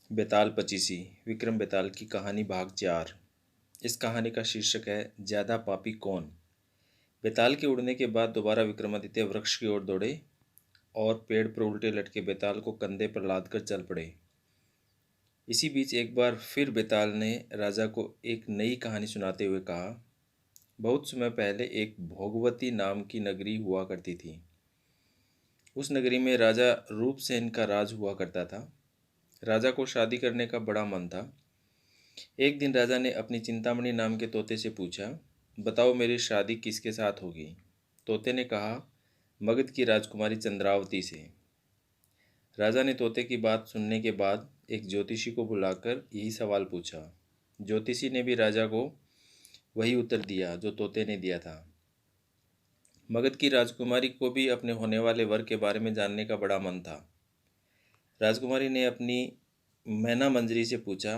बेताल पचीसी विक्रम बेताल की कहानी भाग 4। इस कहानी का शीर्षक है ज्यादा पापी कौन। बेताल के उड़ने के बाद दोबारा विक्रमादित्य वृक्ष की ओर दौड़े और पेड़ पर उल्टे लटके बेताल को कंधे पर लादकर चल पड़े। इसी बीच एक बार फिर बेताल ने राजा को एक नई कहानी सुनाते हुए कहा, बहुत समय पहले एक भोगवती नाम की नगरी हुआ करती थी। उस नगरी में राजा रूपसेन का राज हुआ करता था। राजा को शादी करने का बड़ा मन था। एक दिन राजा ने अपनी चिंतामणि नाम के तोते से पूछा, बताओ मेरी शादी किसके साथ होगी। तोते ने कहा, मगध की राजकुमारी चंद्रावती से। राजा ने तोते की बात सुनने के बाद एक ज्योतिषी को बुलाकर यही सवाल पूछा। ज्योतिषी ने भी राजा को वही उत्तर दिया जो तोते ने दिया था। मगध की राजकुमारी को भी अपने होने वाले वर के बारे में जानने का बड़ा मन था। राजकुमारी ने अपनी मैना मंजरी से पूछा,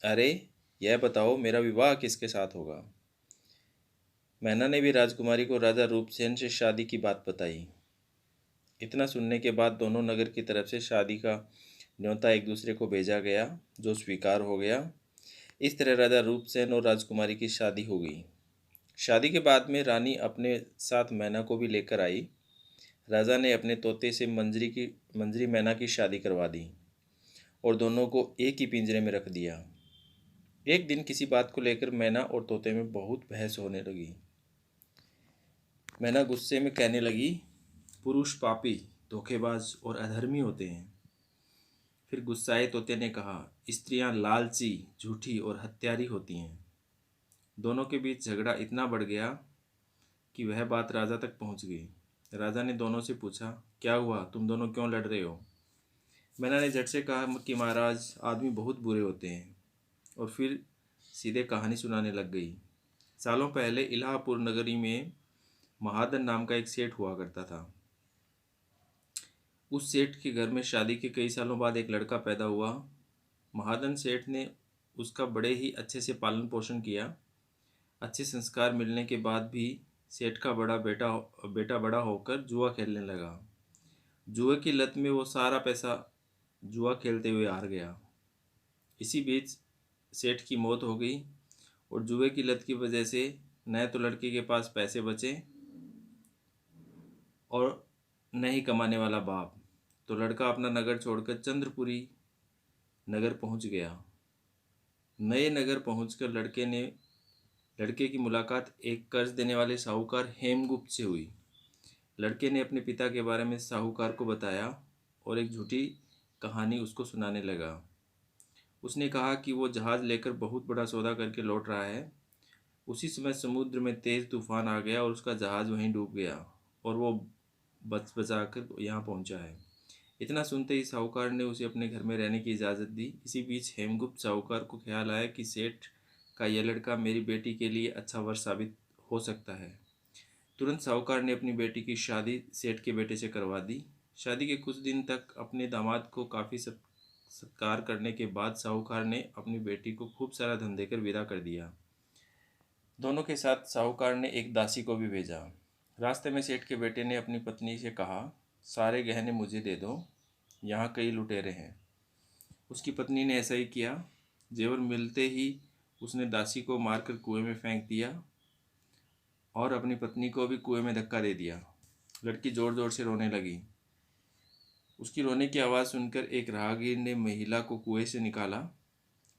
अरे यह बताओ मेरा विवाह किसके साथ होगा। मैना ने भी राजकुमारी को राजा रूपसेन से शादी की बात बताई। इतना सुनने के बाद दोनों नगर की तरफ से शादी का न्योता एक दूसरे को भेजा गया, जो स्वीकार हो गया। इस तरह राजा रूपसेन और राजकुमारी की शादी हो गई। शादी के बाद में रानी अपने साथ मैना को भी लेकर आई। राजा ने अपने तोते से मंजरी मैना की शादी करवा दी और दोनों को एक ही पिंजरे में रख दिया। एक दिन किसी बात को लेकर मैना और तोते में बहुत बहस होने लगी। मैना गुस्से में कहने लगी, पुरुष पापी, धोखेबाज और अधर्मी होते हैं। फिर गुस्साए तोते ने कहा, स्त्रियां लालची, झूठी और हत्यारी होती हैं। दोनों के बीच झगड़ा इतना बढ़ गया कि वह बात राजा तक पहुंच गई। राजा ने दोनों से पूछा, क्या हुआ, तुम दोनों क्यों लड़ रहे हो। मैना ने झट से कहा कि महाराज, आदमी बहुत बुरे होते हैं, और फिर सीधे कहानी सुनाने लग गई। सालों पहले इलाहापुर नगरी में महादन नाम का एक सेठ हुआ करता था। उस सेठ के घर में शादी के कई सालों बाद एक लड़का पैदा हुआ। महादन सेठ ने उसका बड़े ही अच्छे से पालन पोषण किया। अच्छे संस्कार मिलने के बाद भी सेठ का बड़ा बेटा बेटा बड़ा होकर जुआ खेलने लगा। जुए की लत में वो सारा पैसा जुआ खेलते हुए हार गया। इसी बीच सेठ की मौत हो गई और जुए की लत की वजह से न तो लड़के के पास पैसे बचे और न ही कमाने वाला बाप। तो लड़का अपना नगर छोड़कर चंद्रपुरी नगर पहुंच गया। नए नगर पहुंचकर लड़के की मुलाकात एक कर्ज देने वाले साहूकार हेमगुप्त से हुई। लड़के ने अपने पिता के बारे में साहूकार को बताया और एक झूठी कहानी उसको सुनाने लगा। उसने कहा कि वो जहाज़ लेकर बहुत बड़ा सौदा करके लौट रहा है। उसी समय समुद्र में तेज़ तूफान आ गया और उसका जहाज़ वहीं डूब गया और वो बच बचा कर यहाँ पहुँचा है। इतना सुनते ही साहूकार ने उसे अपने घर में रहने की इजाज़त दी। इसी बीच हेमगुप्त साहूकार को ख्याल आया कि सेठ का यह लड़का मेरी बेटी के लिए अच्छा वर साबित हो सकता है। तुरंत साहूकार ने अपनी बेटी की शादी सेठ के बेटे से करवा दी। शादी के कुछ दिन तक अपने दामाद को काफ़ी सत्कार करने के बाद साहूकार ने अपनी बेटी को खूब सारा धन देकर विदा कर दिया। दोनों के साथ साहूकार ने एक दासी को भी भेजा। रास्ते में सेठ के बेटे ने अपनी पत्नी से कहा, सारे गहने मुझे दे दो, यहाँ कई लुटेरे हैं। उसकी पत्नी ने ऐसा ही किया। जेवर मिलते ही उसने दासी को मारकर कुएं में फेंक दिया और अपनी पत्नी को भी कुएं में धक्का दे दिया। लड़की ज़ोर ज़ोर से रोने लगी। उसकी रोने की आवाज़ सुनकर एक राहगीर ने महिला को कुएं से निकाला।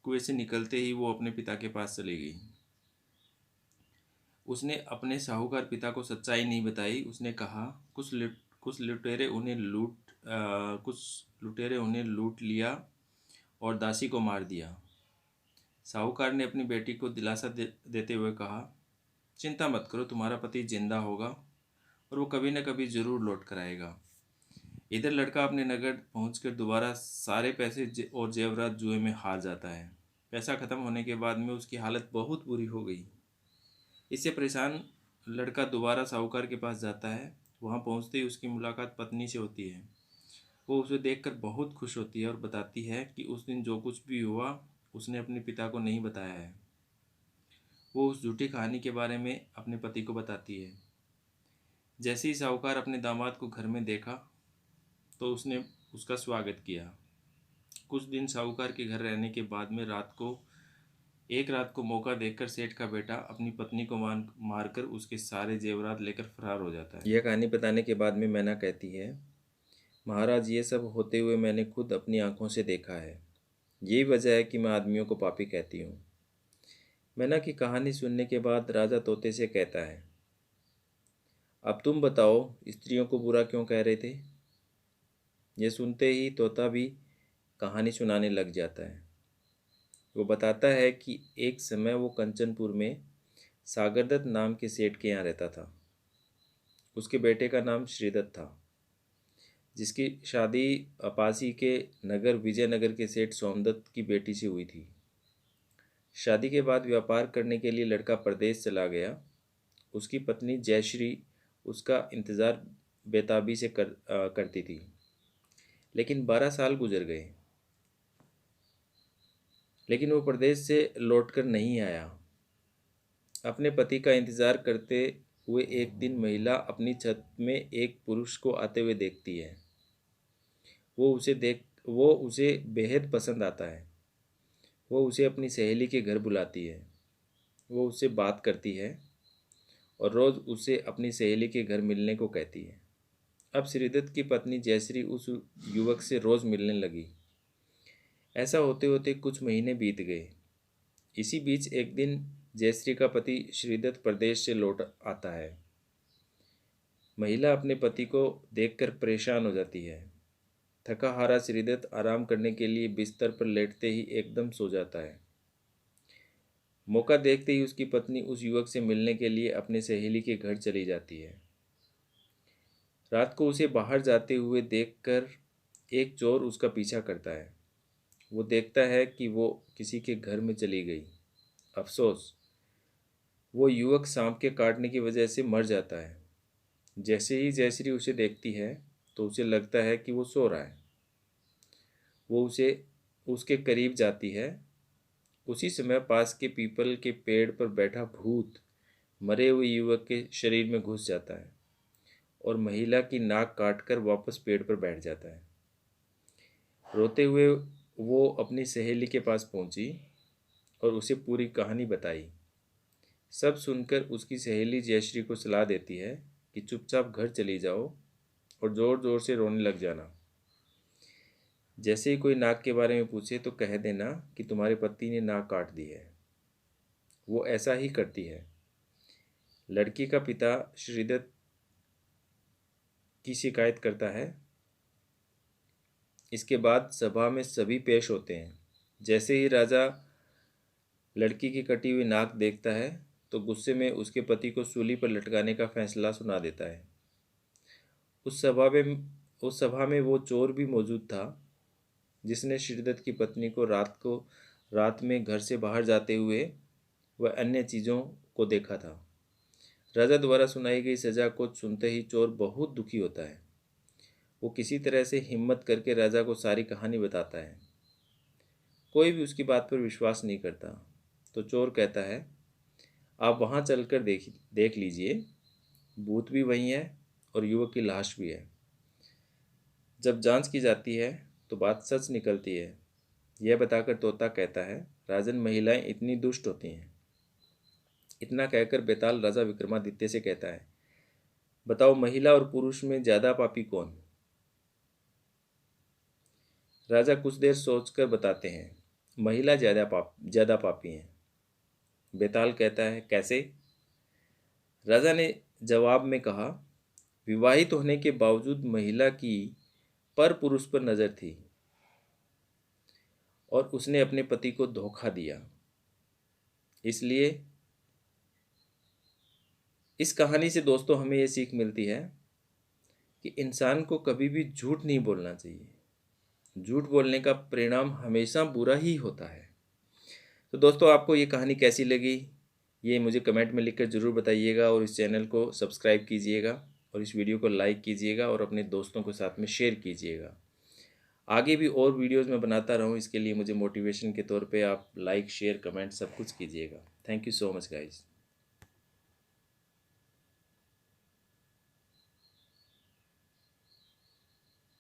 कुएं से निकलते ही वो अपने पिता के पास चली गई। उसने अपने साहूकार पिता को सच्चाई नहीं बताई। उसने कहा, कुछ लुटेरे उन्हें लूट लिया और दासी को मार दिया। साहूकार ने अपनी बेटी को दिलासा देते हुए कहा, चिंता मत करो, तुम्हारा पति जिंदा होगा और वो कभी न कभी ज़रूर लौट कर आएगा। इधर लड़का अपने नगर पहुंचकर दोबारा सारे पैसे और जेवरात जुए में हार जाता है। पैसा खत्म होने के बाद में उसकी हालत बहुत बुरी हो गई। इससे परेशान लड़का दोबारा साहूकार के पास जाता है। वहां पहुंचते ही उसकी मुलाकात पत्नी से होती है। वो उसे देखकर बहुत खुश होती है और बताती है कि उस दिन जो कुछ भी हुआ उसने अपने पिता को नहीं बताया है। वो उस झूठी कहानी के बारे में अपने पति को बताती है। जैसे ही साहूकार अपने दामाद को घर में देखा तो उसने उसका स्वागत किया। कुछ दिन साहूकार के घर रहने के बाद में एक रात को मौका देखकर सेठ का बेटा अपनी पत्नी को मारकर उसके सारे जेवरात लेकर फरार हो जाता है। यह कहानी बताने के बाद में मैना कहती है, महाराज, ये सब होते हुए मैंने खुद अपनी आंखों से देखा है। यही वजह है कि मैं आदमियों को पापी कहती हूँ। मैना की कहानी सुनने के बाद राजा तोते से कहता है, अब तुम बताओ, स्त्रियों को बुरा क्यों कह रहे थे? यह सुनते ही तोता भी कहानी सुनाने लग जाता है। वो बताता है कि एक समय वो कंचनपुर में सागरदत्त नाम के सेठ के यहाँ रहता था। उसके बेटे का नाम श्रीदत्त था, जिसकी शादी पासी के नगर विजयनगर के सेठ सोमदत्त की बेटी से हुई थी। शादी के बाद व्यापार करने के लिए लड़का प्रदेश चला गया। उसकी पत्नी जयश्री उसका इंतज़ार बेताबी से करती थी, लेकिन 12 साल गुजर गए, लेकिन वो प्रदेश से लौटकर नहीं आया। अपने पति का इंतज़ार करते हुए एक दिन महिला अपनी छत में एक पुरुष को आते हुए देखती है। वो उसे बेहद पसंद आता है। वो उसे अपनी सहेली के घर बुलाती है। वो उससे बात करती है और रोज़ उसे अपनी सहेली के घर मिलने को कहती है। अब श्रीदत्त की पत्नी जयश्री उस युवक से रोज़ मिलने लगी। ऐसा होते होते कुछ महीने बीत गए। इसी बीच एक दिन जयश्री का पति श्रीदत्त प्रदेश से लौट आता है। महिला अपने पति को देखकर परेशान हो जाती है। थका हारा श्रीदत्त आराम करने के लिए बिस्तर पर लेटते ही एकदम सो जाता है। मौका देखते ही उसकी पत्नी उस युवक से मिलने के लिए अपने सहेली के घर चली जाती है। रात को उसे बाहर जाते हुए देखकर एक चोर उसका पीछा करता है। वो देखता है कि वो किसी के घर में चली गई। अफसोस, वो युवक सांप के काटने की वजह से मर जाता है। जैसे ही जयश्री उसे देखती है तो उसे लगता है कि वो सो रहा है। वो उसके करीब जाती है। उसी समय पास के पीपल के पेड़ पर बैठा भूत मरे हुए युवक के शरीर में घुस जाता है और महिला की नाक काटकर वापस पेड़ पर बैठ जाता है। रोते हुए वो अपनी सहेली के पास पहुंची और उसे पूरी कहानी बताई। सब सुनकर उसकी सहेली जयश्री को सलाह देती है कि चुपचाप घर चली जाओ और ज़ोर ज़ोर से रोने लग जाना। जैसे ही कोई नाक के बारे में पूछे तो कह देना कि तुम्हारे पति ने नाक काट दी है। वो ऐसा ही करती है। लड़की का पिता श्रीदत्त की शिकायत करता है। इसके बाद सभा में सभी पेश होते हैं। जैसे ही राजा लड़की की कटी हुई नाक देखता है तो गुस्से में उसके पति को सूली पर लटकाने का फैसला सुना देता है। उस सभा में वो चोर भी मौजूद था जिसने श्रीदत्त की पत्नी को रात में घर से बाहर जाते हुए व अन्य चीज़ों को देखा था। राजा द्वारा सुनाई गई सज़ा को सुनते ही चोर बहुत दुखी होता है। वो किसी तरह से हिम्मत करके राजा को सारी कहानी बताता है। कोई भी उसकी बात पर विश्वास नहीं करता, तो चोर कहता है, आप वहाँ चलकर देख लीजिए, भूत भी वहीं है और युवक की लाश भी है। जब जांच की जाती है तो बात सच निकलती है। यह बताकर तोता कहता है, राजन, महिलाएं इतनी दुष्ट होती हैं। इतना कहकर बेताल राजा विक्रमादित्य से कहता है, बताओ, महिला और पुरुष में ज़्यादा पापी कौन? राजा कुछ देर सोचकर बताते हैं, महिला ज़्यादा पापी हैं। बेताल कहता है, कैसे? राजा ने जवाब में कहा, विवाहित होने के बावजूद महिला की पर पुरुष पर नज़र थी और उसने अपने पति को धोखा दिया। इसलिए इस कहानी से दोस्तों हमें ये सीख मिलती है कि इंसान को कभी भी झूठ नहीं बोलना चाहिए। झूठ बोलने का परिणाम हमेशा बुरा ही होता है। तो दोस्तों, आपको ये कहानी कैसी लगी ये मुझे कमेंट में लिखकर ज़रूर बताइएगा और इस चैनल को सब्सक्राइब कीजिएगा और इस वीडियो को लाइक कीजिएगा और अपने दोस्तों के साथ में शेयर कीजिएगा। आगे भी और वीडियोज़ मैं बनाता रहूँ, इसके लिए मुझे मोटिवेशन के तौर पे आप लाइक, शेयर, कमेंट सब कुछ कीजिएगा। Thank you so much guys.